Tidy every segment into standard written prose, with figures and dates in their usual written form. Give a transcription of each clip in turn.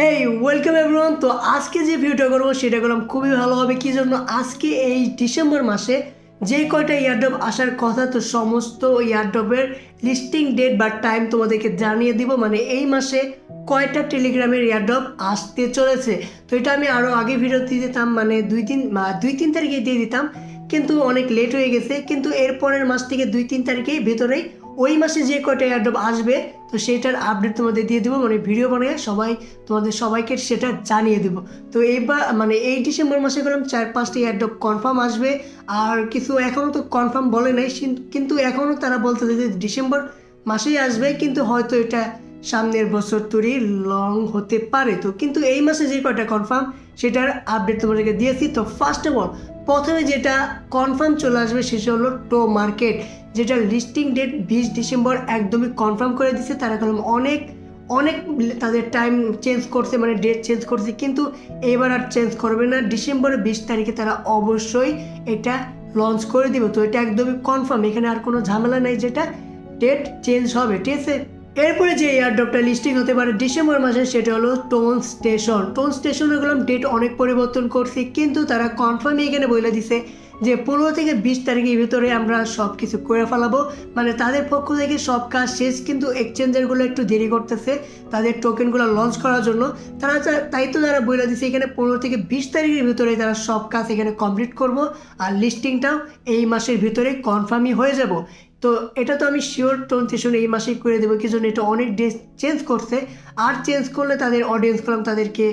হেই welcome everyone. তো আজকে যে ভিডিওটা করবো সেটা করলাম খুবই ভালো হবে। কি জন্য আজকে এই ডিসেম্বর মাসে যে কয়টা ইয়ারড্রপ আসার কথা, তো সমস্ত ইয়ারড্রপের লিস্টিং ডেট বা টাইম তোমাদেরকে জানিয়ে দিব। মানে এই মাসে কয়টা টেলিগ্রামের ইয়ারড্রপ আসতে চলেছে। তো এটা আমি আরও আগে ভিডিও দিয়ে দিতাম, মানে দুই তিন তারিখে দিয়ে দিতাম, কিন্তু অনেক লেট হয়ে গেছে। কিন্তু এরপরের মাস থেকে 2-3 তারিখের ভেতরেই ওই মাসে যে কয়টা এয়ারড্রপ আসবে তো সেটার আপডেট তোমাদের দিয়ে দেবো, মানে ভিডিও বানিয়ে তোমাদের সবাইকে সেটা জানিয়ে দেবো। তো এইবার মানে এই ডিসেম্বর মাসে করলাম 4-5টা এয়ারড্রপ কনফার্ম আসবে। আর কিছু এখনও তো কনফার্ম বলে নাই, কিন্তু এখনও তারা বলতেছে যে ডিসেম্বর মাসেই আসবে, কিন্তু হয়তো এটা সামনের বছর তোরই লং হতে পারে। তো কিন্তু এই মাসে যে কয়টা কনফার্ম সেটার আপডেট তোমাদেরকে দিয়েছি। তো ফার্স্ট অফ অল প্রথমে যেটা কনফার্ম চলে আসবে সেটা হলো টো মার্কেট, যেটা লিস্টিং ডেট 20 ডিসেম্বর একদমই কনফার্ম করে দিচ্ছে। তারা কলম অনেক তাদের টাইম চেঞ্জ করছে, মানে ডেট চেঞ্জ করছে, কিন্তু এবার আর চেঞ্জ করবে না। ডিসেম্বরের 20 তারিখে তারা অবশ্যই এটা লঞ্চ করে দিবে। তো এটা একদমই কনফার্ম, এখানে আর কোনো ঝামেলা নেই যেটা ডেট চেঞ্জ হবে, ঠিক আছে। এরপরে যে এয়ারড্রপটা লিস্টিং হতে পারে ডিসেম্বর মাসে সেটা হলো টোন স্টেশনের গেলাম ডেট অনেক পরিবর্তন করছি, কিন্তু তারা কনফার্মই এখানে বলে দিছে যে 15 থেকে 20 তারিখের ভিতরে আমরা সব কিছু করে ফেলাবো। মানে তাদের পক্ষ থেকে সব কাজ শেষ, কিন্তু এক্সচেঞ্জারগুলো একটু দেরি করতেছে তাদের টোকেনগুলো লঞ্চ করার জন্য। তাই তো তারা বলে দিচ্ছে এখানে 15 থেকে 20 তারিখের ভিতরে তারা সব কাজ এখানে কমপ্লিট করব, আর লিস্টিংটাও এই মাসের ভিতরে কনফার্মই হয়ে যাব। তো এটা তো আমি শিওর টোন স্টেশন এই মাসেই করে দেবো, কি জন্য এটা অনেক ডেট চেঞ্জ করছে। আর চেঞ্জ করলে তাদের অডিয়েন্স করলাম তাদেরকে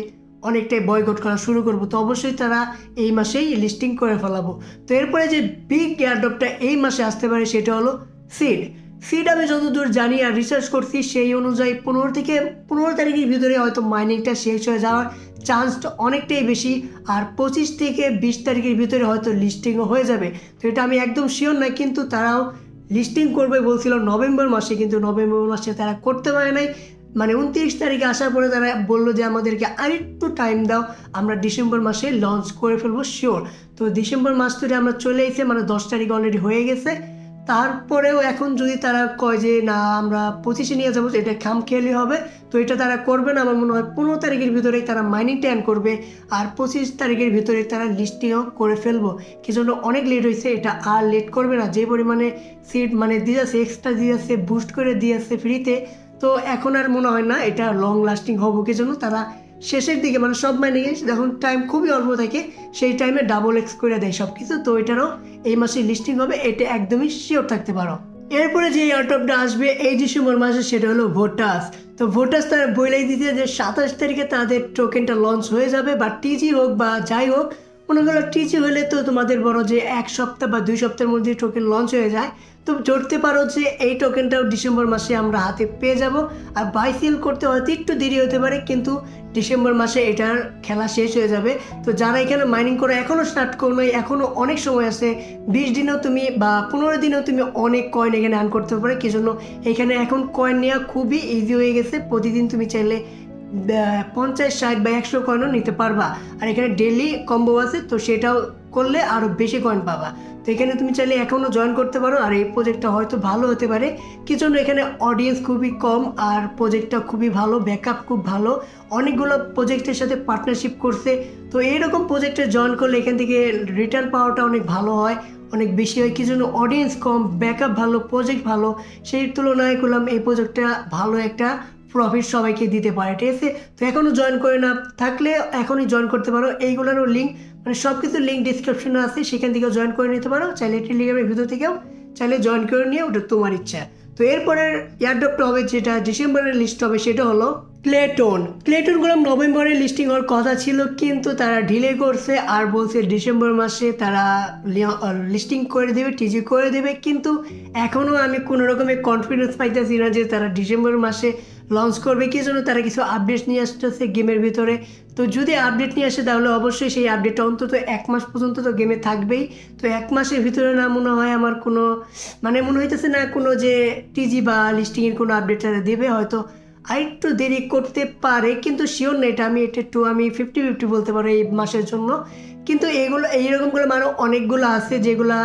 অনেকটাই বয়কট করা শুরু করবো। তো অবশ্যই তারা এই মাসেই লিস্টিং করে ফেলাবো। তো এরপরে যে বিগ এয়ারড্রপটা এই মাসে আসতে পারে সেটা হলো সিড আমি যতদূর জানি আর রিসার্চ করছি সেই অনুযায়ী 15 তারিখের ভিতরে হয়তো মাইনিংটা শেষ হয়ে যাওয়ার চান্সটা অনেকটাই বেশি। আর 25 থেকে 20 তারিখের ভিতরে হয়তো লিস্টিংও হয়ে যাবে। তো এটা আমি একদম শিওর না, কিন্তু তারাও লিস্টিং করবে বলছিল নভেম্বর মাসে, কিন্তু নভেম্বর মাসে তারা করতে পারে নাই। মানে 29 তারিখে আসার পরে তারা বললো যে আমাদেরকে আরেকটু টাইম দাও, আমরা ডিসেম্বর মাসে লঞ্চ করে ফেলবো শিওর। তো ডিসেম্বর মাস ধরে আমরা চলে এসে মানে 10 তারিখ অলরেডি হয়ে গেছে। তারপরেও এখন যদি তারা কয় যে না আমরা 25-এ নিয়ে যাবো, এটা খামখেয়ালি হবে। তো এটা তারা করবে না, আমার মনে হয় 15 তারিখের ভিতরেই তারা মাইনিংটা এন্ড করবে, আর 25 তারিখের ভিতরে তারা লিস্টিংও করে ফেলবো। কি জন্য অনেক লেট হয়েছে, এটা আর লেট করবে না। যে পরিমাণে সিট মানে দিয়ে যাচ্ছে, এক্সট্রা দিয়ে যাচ্ছে, বুস্ট করে দিয়ে যাচ্ছে ফ্রিতে, তো এখন আর মনে হয় না এটা লং লাস্টিং হবে। কি জন্য তারা শেষের দিকে মানে সব মাইনিংয়ে যখন টাইম খুবই অল্প থাকে সেই টাইমে ডাবল এক্স করে দেয় সব কিছু। তো এটারও এই মাসে লিস্টিং হবে, এটা একদমই শিওর থাকতে পারো। এরপরে যে এয়ারড্রপটা আসবে এই ডিসেম্বর মাসে সেটা হলো ভোটাস। তো ভোটাস তারা বলেই দিতে যে 27 তারিখে তাদের টোকেনটা লঞ্চ হয়ে যাবে, বা টিজি হোক বা যাই হোক, মনে করো টিজি হলে তো তোমাদের বড় যে 1 সপ্তাহ বা 2 সপ্তাহের মধ্যে টোকেন লঞ্চ হয়ে যায়। তো ধরতে পারো যে এই টোকেনটাও ডিসেম্বর মাসে আমরা হাতে পেয়ে যাব। আর বাই সেল করতে হয়তো একটু দেরি হতে পারে, কিন্তু ডিসেম্বর মাসে এটার খেলা শেষ হয়ে যাবে। তো যারা এখানে মাইনিং করে এখনও স্টার্ট করো নাই, এখনও অনেক সময় আছে, 20 দিনেও তুমি বা 15 দিনেও তুমি অনেক কয়েন এখানে আর্ন করতে পারো। কি জন্য এখানে এখন কয়েন নেওয়া খুবই ইজি হয়ে গেছে। প্রতিদিন তুমি চাইলে 50, 60 বা 100 কয়েনও নিতে পারবা। আর এখানে ডেলি কম্বো আছে, তো সেটাও করলে আরও বেশি কয়েন পাবা। তো এখানে তুমি চাইলে এখনও জয়েন করতে পারো। আর এই প্রজেক্টটা হয়তো ভালো হতে পারে, কি জন্য এখানে অডিয়েন্স খুবই কম, আর প্রজেক্টটা খুবই ভালো, ব্যাকআপ খুব ভালো, অনেকগুলো প্রজেক্টের সাথে পার্টনারশিপ করছে। তো এইরকম প্রজেক্টে জয়েন করলে এখান থেকে রিটার্ন পাওয়াটা অনেক ভালো হয়, অনেক বেশি হয়। কি জন্য অডিয়েন্স কম, ব্যাকআপ ভালো, প্রজেক্ট ভালো, সেই তুলনায় করলাম এই প্রজেক্টটা ভালো একটা প্রফিট সবাইকে দিতে পারে, ঠিক আছে। তো এখনও জয়েন করে না থাকলে এখনই জয়েন করতে পারো। এইগুলোরও লিঙ্ক মানে সব কিছুর লিঙ্ক ডিসক্রিপশনে আছে, সেখান থেকেও জয়েন করে নিতে পারো। চাইলে টেলিগ্রামের ভিতর থেকেও চাইলে জয়েন করে নিয়ে, ওটা তোমার ইচ্ছা। তো এরপরের এয়ারড্রপটা হবে যেটা ডিসেম্বরের লিস্ট হবে সেটা হলো ক্লেটনগুলো নভেম্বরে লিস্টিং হওয়ার কথা ছিল, কিন্তু তারা ডিলে করছে আর বলছে ডিসেম্বর মাসে তারা লিস্টিং করে দেবে, টিজি করে দেবে। কিন্তু এখনও আমি কোনো রকমের কনফিডেন্স পাইতেছি না যে তারা ডিসেম্বর মাসে লঞ্চ করবে। কি জন্য তারা কিছু আপডেট নিয়ে আসতেছে গেমের ভিতরে। তো যদি আপডেট নিয়ে আসে তাহলে অবশ্যই সেই আপডেটটা অন্তত 1 মাস পর্যন্ত তো গেমে থাকবেই। তো 1 মাসের ভিতরে না মনে হয় আমার কোনো মানে মনে হইতেছে না কোনো যে টিজি বা লিস্টিংয়ের কোনো আপডেট তারা দেবে, হয়তো আরেকটু দেরি করতে পারে, কিন্তু শিওর না এটা। আমি 50-50 বলতে পারো এই মাসের জন্য। কিন্তু এইরকমগুলো মানে অনেকগুলো আছে যেগুলা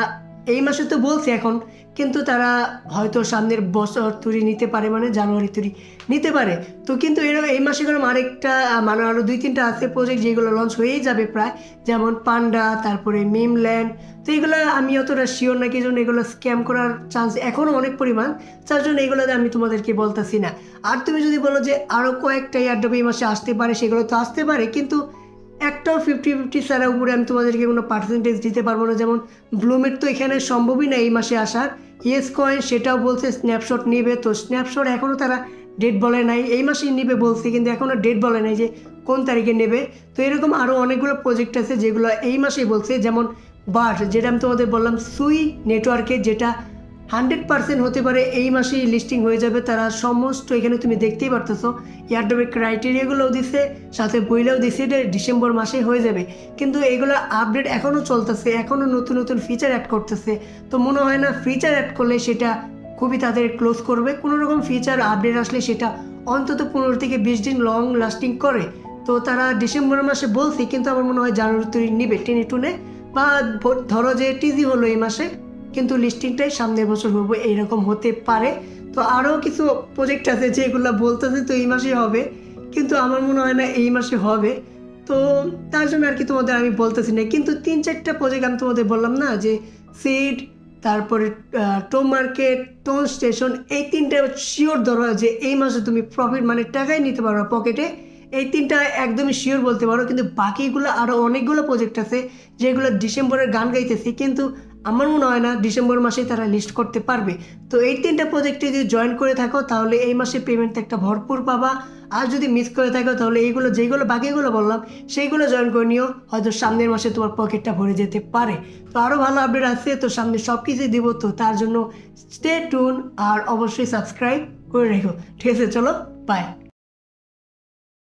এই মাসে তো বলছে এখন, কিন্তু তারা হয়তো সামনের বছর তুরি নিতে পারে, মানে জানুয়ারি তুরি নিতে পারে। তো কিন্তু এই মাসে গেলাম আরেকটা মানে আরও 2-3টা আছে প্রজেক্ট যেগুলো লঞ্চ হয়েই যাবে প্রায়, যেমন পান্ডা, তারপরে মিমল্যান্ড। তো এগুলো আমি অতটা শিওর না, কি জন্য এগুলো স্ক্যাম করার চান্স এখনও অনেক পরিমাণ, যার জন্য এগুলোতে আমি তোমাদেরকে বলতেছি না। আর তুমি যদি বলো যে আরও কয়েকটা এয়ারড্রপ এই মাসে আসতে পারে, সেগুলো তো আসতে পারে, কিন্তু একটাও 50-50 ছাড়া উপরে আমি তোমাদেরকে কোনো পার্সেন্টেজ দিতে পারবো না। যেমন ব্লুমের তো এখানে সম্ভবই না এই মাসে আসার। ইয়েস কয়েন সেটাও বলছে স্ন্যাপশট নেবে, তো স্ন্যাপশট এখনও তারা ডেট বলে নাই, এই মাসেই নেবে বলছে, কিন্তু এখনও ডেট বলে নাই যে কোন তারিখে নেবে। তো এরকম আরও অনেকগুলো প্রজেক্ট আছে যেগুলো এই মাসেই বলছে, যেমন বাট, যেটা আমি তোমাদের বললাম সুই নেটওয়ার্কে, যেটা 100% হতে পারে এই মাসেই লিস্টিং হয়ে যাবে। তারা সমস্ত এখানে তুমি দেখতেই পারতেছো এয়ারড্রপের ক্রাইটেরিয়াগুলোও দিছে, সাথে বইলেও দিছে এটা ডিসেম্বর মাসে হয়ে যাবে। কিন্তু এগুলো আপডেট এখনও চলতেছে, এখনও নতুন নতুন ফিচার অ্যাড করতেছে। তো মনে হয় না ফিচার অ্যাড করলে সেটা খুবই তাদের ক্লোজ করবে। কোনো রকম ফিচার আপডেট আসলে সেটা অন্তত 15 থেকে 20 দিন লং লাস্টিং করে। তো তারা ডিসেম্বর মাসে বলছে, কিন্তু আমার মনে হয় জানুয়ারি নিবে টেনে টুনে, বা ধরো যে টিজি হলো এই মাসে, কিন্তু লিস্টিংটাই সামনের বছর হবে, এইরকম হতে পারে। তো আরও কিছু প্রজেক্ট আছে যেগুলো বলতেছে তো এই মাসে হবে, কিন্তু আমার মনে হয় না এই মাসে হবে। তো তার জন্য আর কি তোমাদের আমি বলতেছি না। কিন্তু 3-4টা প্রজেক্ট আমি তোমাদের বললাম না, যে সিড, তারপরে টোম মার্কেট, টোন স্টেশন, এই 3টা শিওর ধরো যে এই মাসে তুমি প্রফিট মানে টাকাই নিতে পারো পকেটে, এই 3টা একদমই শিওর বলতে পারো। কিন্তু বাকিগুলো আরও অনেকগুলো প্রজেক্ট আছে যেগুলো ডিসেম্বরের গান গাইতেছে, কিন্তু আমার মনে হয় না ডিসেম্বর মাসে তারা লিস্ট করতে পারবে। তো এই 3টা প্রজেক্টে যদি জয়েন করে থাকো তাহলে এই মাসে পেমেন্ট একটা ভরপুর পাবা। আর যদি মিস করে থাকো তাহলে এইগুলো যেগুলো বাকিগুলো বললাম সেইগুলো জয়েন করে নিও, হয়তো সামনের মাসে তোমার পকেটটা ভরে যেতে পারে। তো আরও ভালো আপডেট আছে, তো সামনে সব কিছুই দিব, তো তার জন্য স্টে টুন আর অবশ্যই সাবস্ক্রাইব করে রেখো। ঠিক আছে, চলো বাই।